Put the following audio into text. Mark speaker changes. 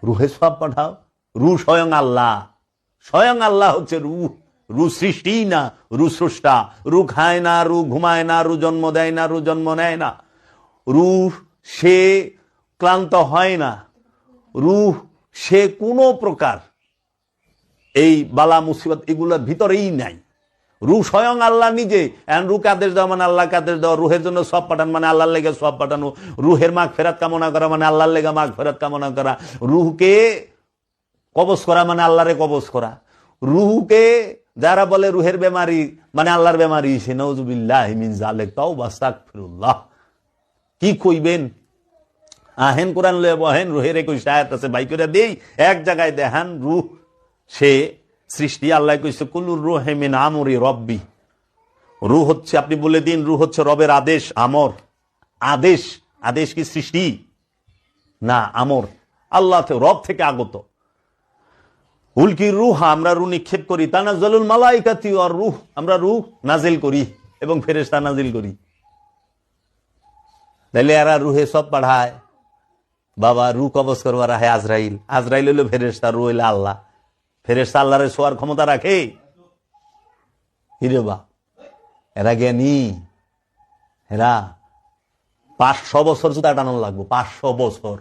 Speaker 1: রুহে সব পাঠাও। রু স্বয়ং আল্লাহ, স্বয়ং আল্লাহ হচ্ছে রু। রু সৃষ্টি না, রু স্রষ্টা। রু খায় না, রু ঘুমায় না, রু জন্ম দেয় না, রু জন্ম নেয় না। রু সে ক্লান্ত হয় না, রুহ সে কোনো প্রকার এই বালা মুসিবত এগুলোর ভিতরেই নাই। রু স্বয়ং আল্লাহ নিজে। রুকে আদেশ দেওয়া মানে আল্লাহকে আদেশ দেওয়া। রুহের জন্য সব পাঠান মানে আল্লাহর লেগে সব পাঠানো। রুহের মাগ ফেরাত কামনা করা মানে আল্লাহর লেগে মাগ ফেরাত কামনা করা। রুহকে কবজ করা মানে আল্লাহরে কবজ করা। রুহকে যারা বলে রুহের বেমারি মানে আল্লাহর বেমারি, সে নাউজুবিল্লাহ মিন যালিক, তাওবা আস্তাগফিরুল্লাহ। কি কইবেন? আহেন কোরআন লয়ে বহেন, রুহের 21 আয়াত আছে, বাই করে দেই এক জায়গায় দেখান। রুহ সে সৃষ্টি। আল্লাহ কইছে কুলুর রুহে মিন আমরি রব্বি। রুহ হচ্ছে, আপনি বলে দিন, রুহ হচ্ছে রবের আদেশ, আমর। আদেশ, আদেশ কি সৃষ্টি? না, আমর। আল্লাহ রব থেকে আগত। উলকি রুহ, আমরা রুহ নিক্ষেপ করি। তানাজ্জালুল মালাইকাতি ওয়ার রুহ, আমরা রুহ নাজিল করি এবং ফেরেশতা নাজিল করি। তাইলে এরা রুহে সব পাঠায়। বাবা রুহ কবজ করবার রাহে আজরাইল। আজরাইল হইল ফেরেশতা, রুহ হইল আল্লাহ। ফেরেশতা আল্লাহরে ছোঁয়ার ক্ষমতা রাখে? হিরে বা, এরা জ্ঞানী। এরা 500 বছর জুতা টানো লাগবো, 500 বছর।